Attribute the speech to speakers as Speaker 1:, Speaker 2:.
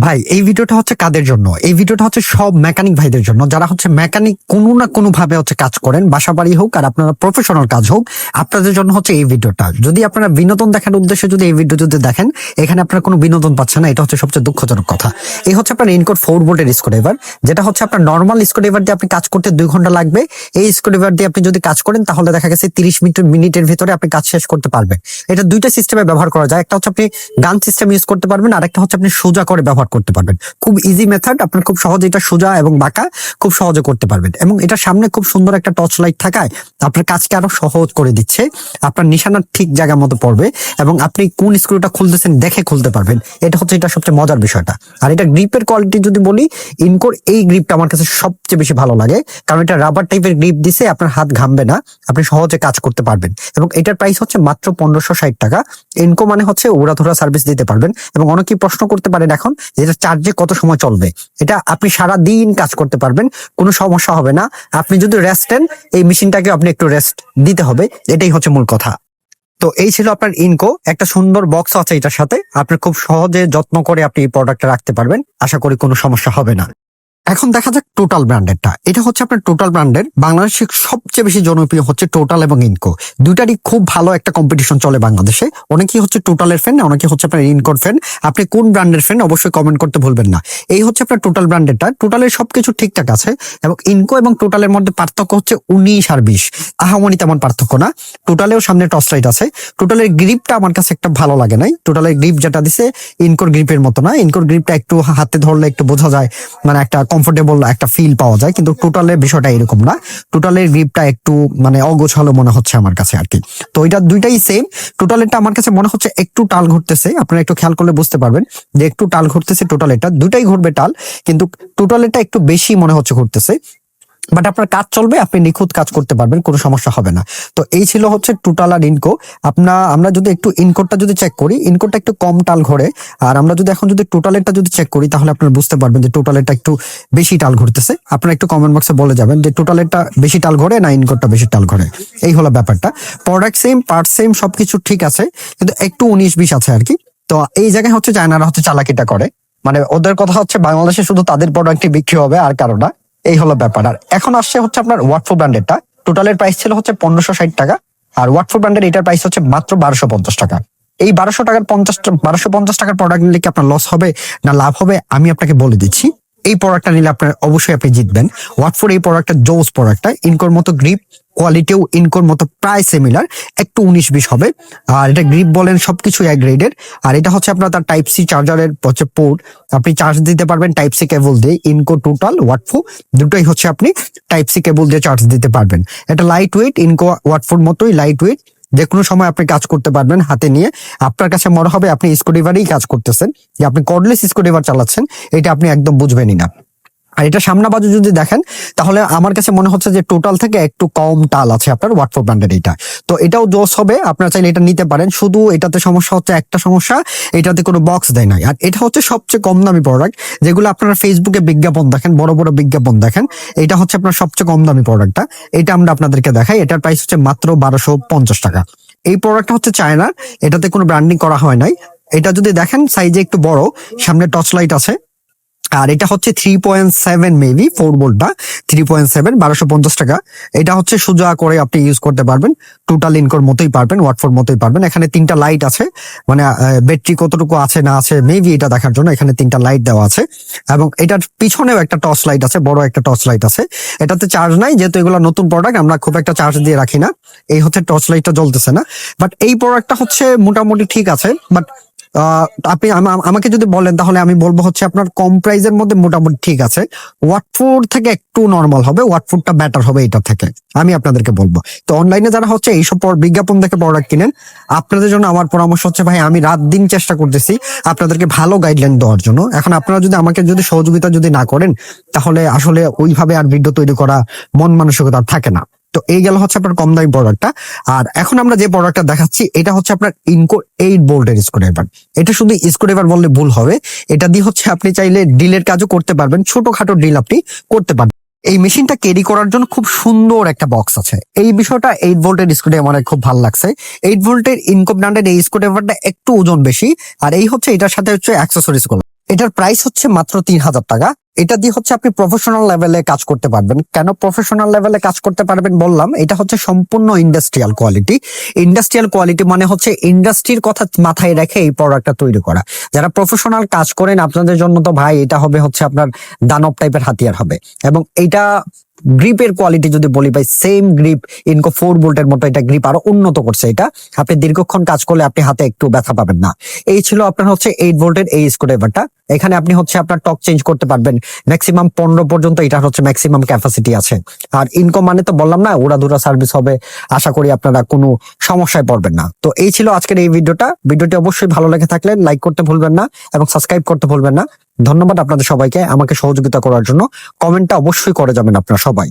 Speaker 1: ভাই এই ভিডিওটা হচ্ছে কাদের জন্য? এই ভিডিওটা হচ্ছে সব মেকানিক ভাইদের জন্য, যারা হচ্ছে মেকানিক কোনো না কোনো ভাবে হচ্ছে কাজ করেন, বাসা বাড়ি হোক আর আপনারা প্রফেশনাল কাজ হোক, আপনাদের জন্য হচ্ছে এই ভিডিওটা। যদি আপনারা বিনোদন দেখার উদ্দেশ্যে যদি এই ভিডিও যদি দেখেন, এখানে আপনারা কোনো বিনোদন পাচ্ছেন না, এটা হচ্ছে সবচেয়ে দুঃখজনক কথা। এই হচ্ছে আপনার ইনকোড 4 ভোল্টের স্ক্রুড্রাইভার, যেটা হচ্ছে আপনার নর্মাল স্ক্রুড্রাইভার দিয়ে আপনি কাজ করতে 2 ঘন্টা লাগবে। এই স্ক্রুড্রাইভার দিয়ে আপনি যদি কাজ করেন তাহলে দেখা গেছে 30 মিনিটের ভিতরে আপনি কাজ শেষ করতে পারবেন। এটা দুইটা সিস্টেমে ব্যবহার করা যায়, একটা হচ্ছে আপনি গান সিস্টেম ইউজ করতে পারবেন, আর একটা হচ্ছে আপনি সোজা করে ব্যবহার করতে পারবেন। খুব ইজি মেথড, আপনার খুব সহজে এটা সোজা এবং বাঁকা খুব সহজে করতে পারবেন। এবং এটার সামনে খুব সুন্দর একটা টর্চ লাইট থাকায় আপনার কাজকে আরো সহজ করে দিচ্ছে। আপনার নিশানা ঠিক জায়গা মতো পড়বে এবং আপনি কোন স্ক্রুটা খুলতেছেন দেখে খুলতে পারবেন। এটা হচ্ছে এটা সবচেয়ে মজার বিষয়টা। আর এটা গ্রিপের কোয়ালিটি যদি বলি, ইনকোর এই গ্রিপটা আমার কাছে সবচেয়ে বেশি ভালো লাগে, কারণ এটা রাবার টাইপের গ্রিপ দিছে, আপনার হাত ঘামবে না, আপনি সহজে কাজ করতে পারবেন। এবং এটার প্রাইস হচ্ছে মাত্র 1560 টাকা। ইনকো মানে হচ্ছে উড়াধুরা সার্ভিস দিতে পারবেন। এবং অনেকেই প্রশ্ন করতে পারেন এখন যে এটা চার্জে কত সময় চলবে। এটা আপনি সারা দিন কাজ করতে পারবেন, কোনো সমস্যা হবে না। আপনি যদি রেস্ট নেন, এই মেশিনটাকে আপনি একটু রেস্ট দিতে হবে, এটাই হচ্ছে মূল কথা। তো এই ছিল আপনার ইনকো, একটা সুন্দর বক্স আছে এটার সাথে, আপনি খুব সহজে যত্ন করে আপনি এই প্রোডাক্টটা রাখতে পারবেন, আশা করি কোনো সমস্যা হবে না। এখন দেখা যাক টোটাল ব্র্যান্ডেরটা। এটা হচ্ছে আপনার টোটাল ব্র্যান্ডের, বাংলাদেশে সবচেয়ে বেশি জনপ্রিয় হচ্ছে টোটাল এবং ইনকো। দুইটারই খুব ভালো একটা কম্পিটিশন চলে বাংলাদেশে। অনেকেই হচ্ছে টোটালের ফ্যান, অনেকে হচ্ছে আপনার ইনকোর ফ্যান। আপনি কোন ব্র্যান্ডের ফ্যান অবশ্যই কমেন্ট করতে ভুলবেন না। এই হচ্ছে আপনার টোটাল ব্র্যান্ডেরটা। টোটালের সবকিছু ঠিকঠাক আছে এবং ইনকো এবং টোটালের মধ্যে পার্থক্য হচ্ছে 19 আর 20, আহামরি তেমন পার্থক্য না। টোটালেও সামনে টর্চ লাইট আছে। টোটালের গ্রিপটা আমার কাছে একটা ভালো লাগে নাই। টোটালের গ্রিপ যেটা দিছে ইনকোর গ্রিপের মতো না। ইনকোর গ্রিপটা একটু হাতে ধরলে একটু বোঝা যায়, মানে একটা কমফোর্টেবল একটা ফিল পাওয়া যায়, কিন্তু টোটালের বিষয়টা এরকম না। টোটালের গ্রিপটা একটু মানে অগোছালো মনে হচ্ছে আমার কাছে আর কি। তো এটা দুইটাই সেম। টোটালেরটা আমার কাছে মনে হচ্ছে একটু টাল ঘুরতেছে, আপনারা একটু খেয়াল করলে বুঝতে পারবেন যে একটু টাল ঘুরতেছে। টোটালেরটা দুইটাই ঘুরবে টাল, কিন্তু টোটালেরটা একটু বেশি মনে হচ্ছে ঘুরতেছে। বাট আপনার কাজ চলবে, আপনি নিখুঁত কাজ করতে পারবেন, কোনো সমস্যা হবে না। তো এই ছিল হচ্ছে টোটাল আর ইনকো। আমরা যদি একটু ইনকোরটা যদি চেক করি, ইনকোরটা একটু কম টাল ঘোরে। আর আমরা যদি এখন যদি টোটালেরটা যদি চেক করি, তাহলে আপনারা বুঝতে পারবেন যে টোটালেরটা একটু বেশি টাল ঘুরতেছে। আপনারা একটু কমেন্ট বক্সে বলে যাবেন যে টোটালেরটা বেশি টাল ঘোরে না ইনকোরটা বেশি টাল ঘোরে। এই হলো ব্যাপারটা। প্রোডাক্ট সেম, পার্ট সেম, সবকিছু ঠিক আছে, কিন্তু একটু 19-20 আছে আর কি। তো এই জায়গায় হচ্ছে চায়নারা হচ্ছে চালাকিটা করে, মানে ওদের কথা হচ্ছে বাংলাদেশে শুধু তাদের প্রোডাক্টই বিক্রি হবে আর কারো না। এই হলো ব্যাপার। আর এখন আসছে হচ্ছে আপনার ওয়াটফোর ব্র্যান্ডেরটা। টোটালের প্রাইস ছিল হচ্ছে 1560 টাকা, আর ওয়াটফোর ব্র্যান্ডের এটার প্রাইস হচ্ছে মাত্র 1250 টাকা। এই 1250 টাকার প্রোডাক্ট নিলে কি আপনার লস হবে না লাভ হবে, আমি আপনাকে বলে দিচ্ছি। এই প্রোডাক্টটা নিলে আপনার অবশ্যই আপনি জিতবেন। ওয়াটফোর এই প্রোডাক্টটা জোস প্রোডাক্টটা, ইনকোর মতো গ্রিপ, কোয়ালিটিও ইনকোর মতো প্রায় সিমিলার, একটু 19-20 হবে। আর এটা গ্রিপ বলেন সবকিছু এক গ্রেডের। আর এটা হচ্ছে আপনার তার টাইপ সি চার্জারের হচ্ছে পোর্ট, আপনি চার্জ দিতে পারবেন টাইপ সি কেবল দিয়ে। ইনকো টোটাল ওয়াটফো দুটোই হচ্ছে আপনি টাইপ সি কেবল দিয়ে চার্জ দিতে পারবেন। এটা লাইট ওয়েট, ইনকো ওয়াটফোর মতোই লাইট ওয়েট, যে কোনো সময় আপনি কাজ করতে পারবেন হাতে নিয়ে। আপনার কাছে মনে হবে আপনি স্ক্রুড্রাইভারেই কাজ করতেছেন, যে আপনি কর্ডলেস স্ক্রুড্রাইভার চালাচ্ছেন, এটা আপনি একদম বুঝবেনই না। আর এটা সামনা বাজু যদি দেখেন, তাহলে আমার কাছে মনে হচ্ছে যে টোটাল থেকে একটু কম টাল আছে আপনার ওয়াটফোর ব্র্যান্ডের এইটা। তো এটাও জোস হবে, আপনারা চাইলে এটা নিতে পারেন। শুধু এটাতে সমস্যা হচ্ছে, একটা সমস্যা, এটাতে কোনো বক্স দেয় নাই। আর এটা হচ্ছে সবচেয়ে কম দামি প্রোডাক্ট, যেগুলো আপনারা ফেসবুকে বিজ্ঞাপন দেখেন, বড় বড় বিজ্ঞাপন দেখেন, এটা হচ্ছে আপনার সবচেয়ে কম দামি প্রোডাক্টটা। এটা আমরা আপনাদেরকে দেখাই, এটার প্রাইস হচ্ছে মাত্র 1250 টাকা। এই প্রোডাক্টটা হচ্ছে চায়নার, এটাতে কোনো ব্র্যান্ডিং করা হয় নাই। এটা যদি দেখেন সাইজে একটু বড়, সামনে টর্চ লাইট আছে। আর এটা হচ্ছে 3.7 মেবি 4 ভোল্টটা, 3.7, 1250 টাকা। এটা হচ্ছে সোজা করে আপনি ইউজ করতে পারবেন, টোটাল ইনকোর মতোই পারবেন, ওয়াটফোর মতোই পারবেন। এখানে 3টা লাইট আছে, মানে ব্যাটারি কতটুকু আছে না আছে মেবি এটা দেখার জন্য এখানে 3টা লাইট দেওয়া আছে। এবং এটার পিছনেও একটা টর্চ লাইট আছে, বড় একটা টর্চ লাইট আছে। এটাতে চার্জ নাই, যেহেতু এগুলো নতুন প্রোডাক্ট, আমরা খুব একটা চার্জ দিয়ে রাখি না। এই হচ্ছে টর্চ লাইটটা জ্বলতেছে না। বাট এই প্রোডাক্টটা হচ্ছে মোটামুটি ঠিক আছে। বাট আপনি আমাকে যদি বলেন, তাহলে আমি বলবো হচ্ছে আপনার কম প্রাইজের মধ্যে মোটামুটি ঠিক আছে। ওয়াটফোর থেকে একটু নর্মাল হবে, ওয়াটফোরটা বেটার হবে এটা থেকে, আমি আপনাদেরকে বলবো। তো অনলাইনে যারা হচ্ছে এইসব বিজ্ঞাপন দেখে প্রোডাক্ট কিনেন, আপনাদের জন্য আমার পরামর্শ হচ্ছে ভাই, আমি রাত দিন চেষ্টা করতেছি আপনাদেরকে ভালো গাইডলাইন দেওয়ার জন্য। এখন আপনারা যদি আমাকে যদি সহযোগিতা যদি না করেন, তাহলে আসলে ওইভাবে আর ভিডিও তৈরি করা মন মানসিকতা থাকে না। তো এই গেল হচ্ছে আপনার কম দামি প্রোডাক্টটা। আর এখন আমরা যে প্রোডাক্টটা দেখাচ্ছি, এটা হচ্ছে আপনার ইনকো 8 ভোল্টের স্ক্রুড্রাইভার। এটা শুধু স্ক্রুড্রাইভার বললে ভুল হবে, এটা দিয়ে হচ্ছে আপনি চাইলে ড্রিলের কাজও করতে পারবেন, ছোটখাটো ড্রিল আপনি করতে পারবেন। এই মেশিনটা ক্যারি করার জন্য খুব সুন্দর একটা বক্স আছে। এই বিষয়টা 8 ভোল্টের স্ক্রুড্রাইভার আমার খুব ভালো লাগছে। 8 ভোল্টের ইনকো ব্র্যান্ডের এই স্ক্রুড্রাইভারটা একটু ওজন বেশি, আর এই হচ্ছে এটার সাথে হচ্ছে অ্যাক্সেসরিজ গুলো। এটার প্রাইস হচ্ছে মাত্র 3000 টাকা। এটা দিয়ে হচ্ছে আপনি প্রফেশনাল লেভেলে কাজ করতে পারবেন। কেন প্রফেশনাল লেভেলে কাজ করতে পারবেন বললাম, এটা হচ্ছে সম্পূর্ণ ইন্ডাস্ট্রিয়াল কোয়ালিটি। ইন্ডাস্ট্রিয়াল কোয়ালিটি মানে হচ্ছে ইন্ডাস্ট্রির কথা মাথায় রেখে এই প্রোডাক্টটা তৈরি করা। যারা প্রফেশনাল কাজ করেন আপনাদের জন্য তো ভাই এটা হবে হচ্ছে আপনার দানব টাইপের হাতিয়ার হবে। এবং এটা গ্রিপের কোয়ালিটি যদি বলি ভাই, সেম গ্রিপ ইনকো 4 ভোল্টের মতো এটা গ্রিপ আরো উন্নত করছে। এটা আপনি দীর্ঘক্ষণ কাজ করলে আপনি হাতে একটু ব্যথা পাবেন না। এই ছিল আপনার হচ্ছে 8 ভোল্টের এই স্ক্রুড্রাইভারটা। এখানে আপনি হচ্ছে আপনার টক চেঞ্জ করতে পারবেন ম্যাক্সিমাম 15 পর্যন্ত, এটা হচ্ছে ম্যাক্সিমাম ক্যাপাসিটি আছে। আর ইনকম মানে তো বললাম না, উড়াধুরা সার্ভিস হবে। আশা করি আপনারা কোনো সমস্যায় পড়বেন না। তো এই ছিল আজকের এই ভিডিওটি অবশ্যই ভালো লেগে থাকলে লাইক করতে ভুলবেন না এবং সাবস্ক্রাইব করতে ভুলবেন না। ধন্যবাদ আপনাদের সবাইকে আমাকে সহযোগিতা করার জন্য। কমেন্টটা অবশ্যই করে যাবেন আপনারা সবাই।